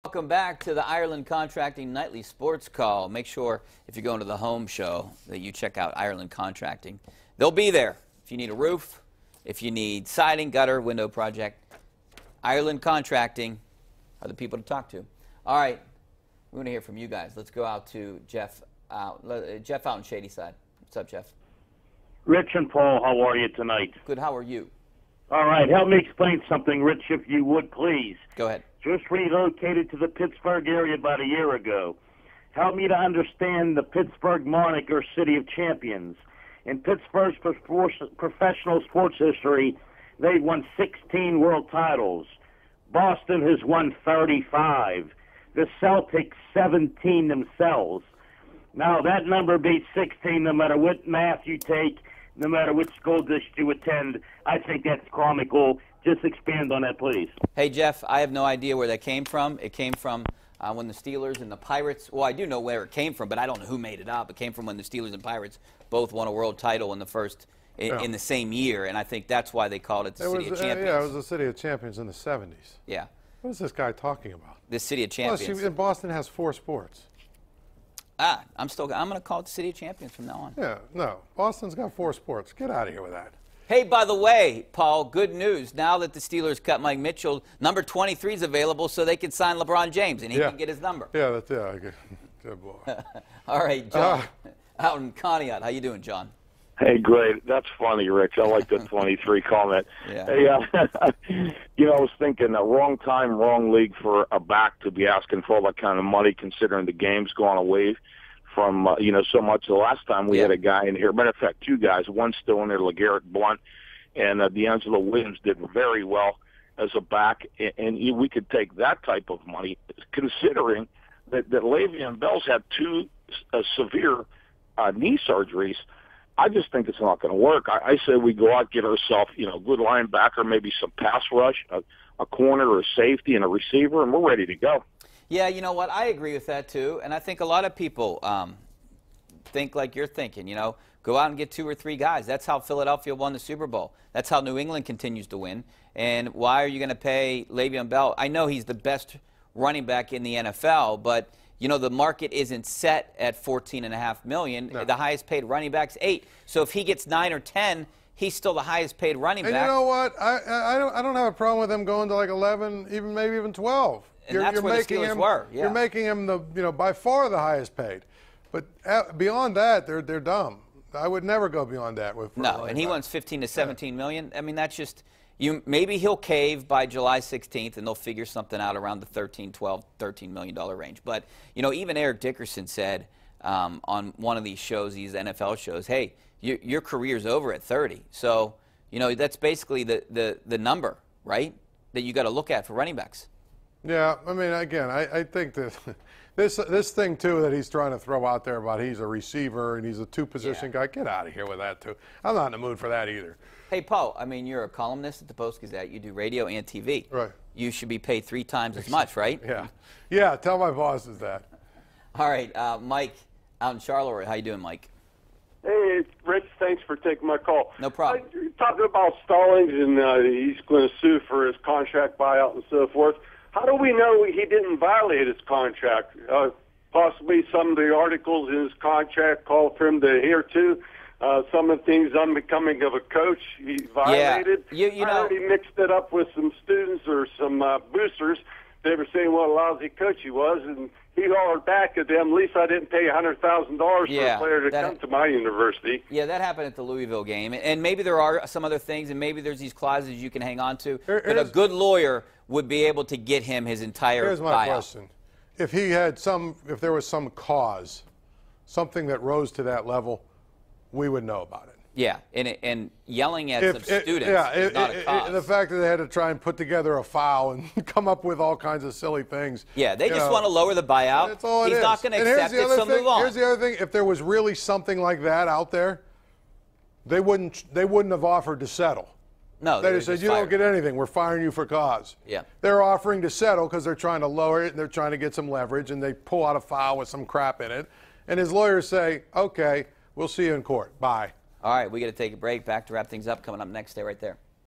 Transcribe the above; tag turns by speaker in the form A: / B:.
A: Welcome back to the Ireland Contracting Nightly Sports Call. Make sure, if you're going to the home show, that you check out Ireland Contracting. They'll be there. If you need a roof, if you need siding, gutter, window project, Ireland Contracting are the people to talk to. All right, we want to hear from you guys. Let's go out to Jeff out in Shady Side. What's up, Jeff?
B: Rich and Paul, how are you tonight?
A: Good, how are you?
B: All right, help me explain something, Rich, if you would, please.
A: Go ahead.
B: Just relocated to the Pittsburgh area about a year ago. Help me to understand the Pittsburgh moniker, City of Champions. In Pittsburgh's professional sports history, they've won 16 world titles. Boston has won 35. The Celtics, 17 themselves. Now, that number beats 16 no matter what math you take, no matter which school district you attend. I think that's comical. Just expand on that, please.
A: Hey, Jeff, I have no idea where that came from. It came from when the Steelers and the Pirates, well, I do know where it came from, but I don't know who made it up. It came from when the Steelers and Pirates both won a world title in the same year, and I think that's why they called it the City of Champions.
C: Yeah, it was the City of Champions in the 70s.
A: Yeah.
C: What is this guy talking about?
A: The City of Champions.
C: Well, Boston has 4 sports.
A: I'm going to call it the City of Champions from now on.
C: Yeah, no. Boston's got 4 sports. Get out of here with that.
A: Hey, by the way, Paul, good news. Now that the Steelers cut Mike Mitchell, number 23 is available so they can sign LeBron James, and he can get his number.
C: Yeah, that's good boy.
A: All right, John, out in Conneaut. How you doing, John?
D: Hey, great. That's funny, Rich. I like the 23 comment.
A: Yeah.
D: Hey, I was thinking wrong time, wrong league for a back to be asking for all that kind of money, considering the game's gone away from, so much. The last time we had a guy in here, matter of fact, 2 guys, one still in there, LeGarrette Blount, and D'Angelo Williams did very well as a back, and we could take that type of money, considering that Le'Veon Bell's had 2 severe knee surgeries. I just think it's not going to work. I say we go out, get ourselves, a good linebacker, maybe some pass rush, a corner or a safety and a receiver, and we're ready to go.
A: Yeah, you know what? I agree with that, too. And I think a lot of people think like you're thinking, go out and get 2 or 3 guys. That's how Philadelphia won the Super Bowl. That's how New England continues to win. And why are you going to pay Le'Veon Bell? I know he's the best running back in the NFL, but the market isn't set at $14.5 million. No. The highest paid running back's 8. So if he gets 9 or 10, he's still the highest paid running back.
C: And you know what? I don't have a problem with him going to like 11, maybe even 12.
A: And that's where the Steelers were. Yeah.
C: You're making him by far the highest paid. But beyond that, they're dumb. I would never go beyond that with.
A: No, and he wants 15 to 17 million. I mean, that's just maybe he'll cave by July 16th, and they'll figure something out around the $13 million range. But even Eric Dickerson said on one of these shows, these NFL shows, hey, your career's over at 30. So that's basically the number, right, that you got to look at for running backs.
C: Yeah, I mean, again, I think that this thing, too, that he's trying to throw out there about he's a receiver and he's a 2-position guy, get out of here with that, too. I'm not in the mood for that either.
A: Hey, Paul, I mean, you're a columnist at the Post-Gazette. You do radio and TV.
C: Right.
A: You should be paid 3 times as much, right?
C: Yeah. Yeah, tell my bosses that.
A: All right, Mike out in Charleroi. How you doing, Mike?
E: Hey, Rich, thanks for taking my call.
A: No problem.
E: You're talking about Stallings, and he's going to sue for his contract buyout and so forth. How do we know he didn't violate his contract? Possibly some of the articles in his contract call for him to adhere to. Some of the things unbecoming of a coach he violated.
A: Yeah.
E: I heard he mixed it up with some students or some boosters. They were saying what a lousy coach he was, and he hollered back at them, at least I didn't pay $100,000 for a player to come to my university.
A: Yeah, that happened at the Louisville game. And maybe there are some other things, and maybe there's these clauses you can hang on to. But a good lawyer would be able to get him his entire
C: Here's my
A: buyout.
C: question. If there was some cause, something that rose to that level, we would know about it.
A: Yeah, and yelling at some students is not a cause.
C: The fact that they had to try and put together a file and come up with all kinds of silly things.
A: Yeah, they just want to lower the buyout.
C: That's all it is.
A: He's not going to accept it, so move on.
C: Here's the other thing. If there was really something like that out there, they wouldn't have offered to settle.
A: No,
C: they just said, you don't get anything. We're firing you for cause.
A: Yeah.
C: They're offering to settle because they're trying to lower it and they're trying to get some leverage, and they pull out a file with some crap in it. And his lawyers say, okay, we'll see you in court. Bye.
A: All right, we got to take a break. Back to wrap things up. Coming up next. Stay right there.